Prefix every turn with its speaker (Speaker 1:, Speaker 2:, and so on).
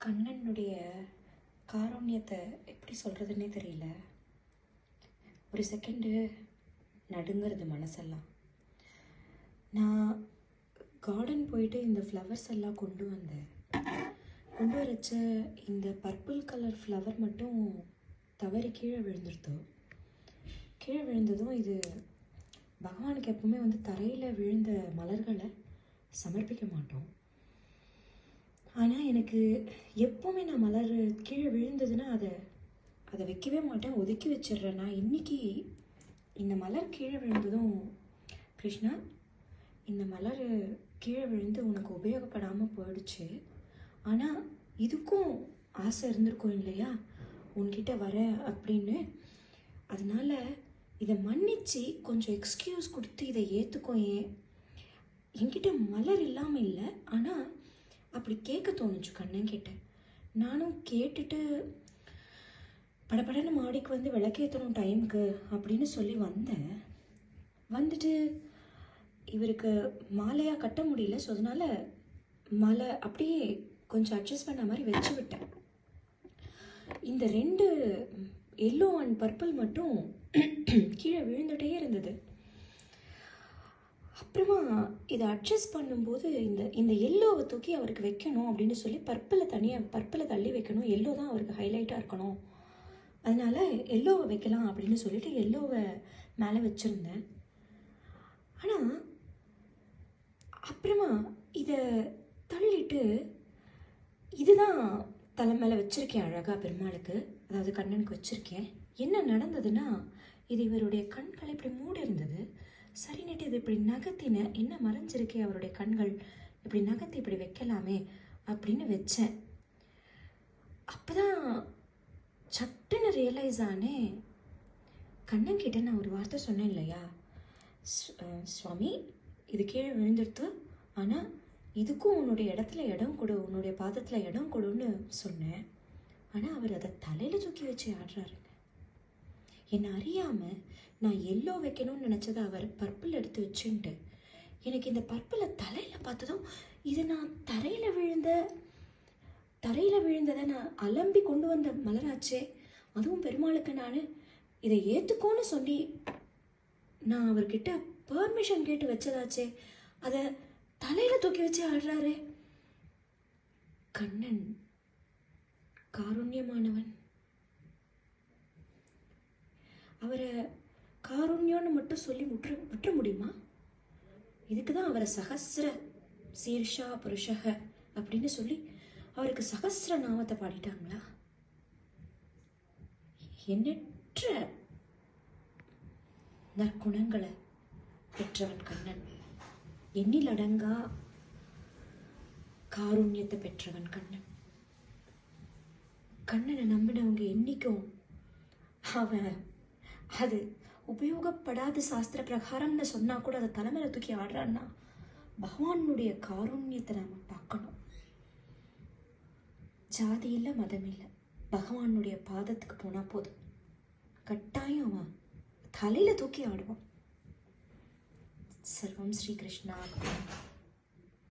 Speaker 1: கண்ணனுடைய காருண்யத்தை எப்படி சொல்கிறதுன்னே தெரியல. ஒரு செகண்டு நடுங்கிறது மனசெல்லாம். நான் கார்டன் போயிட்டு இந்த ஃப்ளவர்ஸ் எல்லாம் கொண்டு வரச்ச இந்த பர்பிள் கலர் ஃப்ளவர் மட்டும் தவறி கீழே விழுந்துருது. கீழே விழுந்ததும் இது பகவானுக்கு எப்பவுமே தரையில் விழுந்த மலர்களை சமர்ப்பிக்க மாட்டோம். ஆனால் எனக்கு எப்போவுமே நான் மலர் கீழே விழுந்ததுன்னா அதை வைக்கவே மாட்டேன், ஒதுக்கி வச்சிடுறேன். நான் இன்றைக்கி இந்த மலர் கீழே விழுந்ததும், கிருஷ்ணா இந்த மலர் கீழே விழுந்து உனக்கு உபயோகப்படாமல் போயிடுச்சு, ஆனால் இதுக்கும் ஆசை இருந்திருக்கும் இல்லையா உன்கிட்ட வர அப்படின்னு. அதனால் இதை மன்னிச்சு கொஞ்சம் எக்ஸ்கியூஸ் கொடுத்து இதை ஏற்றுக்கோ. என்கிட்ட மலர் இல்லாமல் இல்லை, ஆனால் அப்படி கேட்க தோணுச்சு கண்ணன் கிட்ட. நானும் கேட்டுட்டு படப்படன்னு மாடிக்கு விளக்கேற்றணும் டைமுக்கு அப்படின்னு சொல்லி வந்துட்டு இவருக்கு மாலையாக கட்ட முடியல. ஸோ அதனால் மாலை அப்படியே கொஞ்சம் அட்ஜஸ்ட் பண்ண மாதிரி வச்சு விட்டேன். இந்த 2 எல்லோ அண்ட் பர்பிள் மட்டும் கீழே விழுந்துகிட்டே இருந்தது. அப்புறமா இதை அட்ஜஸ்ட் பண்ணும்போது இந்த எல்லோவை தூக்கி அவருக்கு வைக்கணும் அப்படின்னு சொல்லி பர்பிளை தள்ளி வைக்கணும், எல்லோ தான் அவருக்கு ஹைலைட்டாக இருக்கணும், அதனால் எல்லோவை வைக்கலாம் அப்படின்னு சொல்லிட்டு எல்லோவை மேலே வச்சுருந்தேன். ஆனால் அப்புறமா இதை தள்ளிட்டு இதுதான் தலை மேலே வச்சுருக்கேன் அழகாக பெருமாளுக்கு, அதாவது கண்ணனுக்கு வச்சுருக்கேன். என்ன நடந்ததுன்னா, இது இவருடைய கண்களை இப்படி மூடி இருந்தது. சரின்னுட்டு இது இப்படி நகர்த்தினேன், என்ன மறைஞ்சிருக்கே அவருடைய கண்கள், இப்படி நகர்த்தி இப்படி வைக்கலாமே அப்படின்னு வச்சேன். அப்போதான் சட்டுன்னு ரியலைஸ் ஆனேன். கண்ணன் கிட்ட நான் ஒரு வார்த்தை சொன்னேன் இல்லையா, சுவாமி இது கீழே விழுந்துடுத்து, ஆனால் இதுக்கும் உன்னுடைய இடத்துல இடம் கொடு, உன்னுடைய பாதத்தில் இடம் கொடுன்னு சொன்னேன். ஆனால் அவர் அதை தலையில் தூக்கி வச்சு ஆடுறாருங்க. என்னை அறியாமல் நான் எல்லோ வைக்கணும்னு நினச்சதை அவர் பர்பிள் எடுத்து வச்சுன்ட்டு, எனக்கு இந்த பர்பிளை தலையில் பார்த்ததும் இது நான் தரையில் விழுந்ததை நான் அலம்பி கொண்டு வந்த மலராச்சே, அதுவும் பெருமாளுக்கு நான் இதை ஏற்றுக்கோன்னு சொல்லி நான் அவர்கிட்ட பெர்மிஷன் கேட்டு வச்சதாச்சே, அதை தலையில் தூக்கி வச்சு ஆடுறாரு. கண்ணன் காருண்யமானவன். அவரை காருண்யம்னு மட்டும் சொல்லி விட்டுற முடியுமா? இதுக்கு தான் அவரை சகஸ்ர சீர்ஷா புருஷக அப்படின்னு சொல்லி அவருக்கு சகஸ்ர நாமத்தை பாடிட்டாங்களா? எண்ணற்ற நற்குணங்களை பெற்றவன் கண்ணன், எண்ணில் அடங்கா காருண்யத்தை பெற்றவன் கண்ணன். கண்ணனை நம்பினவங்க என்னைக்கும் அவன் அது உபயோகப்படாத சாஸ்திர பிரகாரம்னு சொன்னா கூட அதை தலைமையில தூக்கி ஆடுறான்னா பகவானுடைய காருண்யத்தை நாம பார்க்கணும். ஜாதி இல்லை, மதம் இல்லை, பகவானுடைய பாதத்துக்கு போனா போதும், கட்டாயம் அவன் தலையில தூக்கி ஆடுவான். சர்வம் ஸ்ரீ கிருஷ்ணா.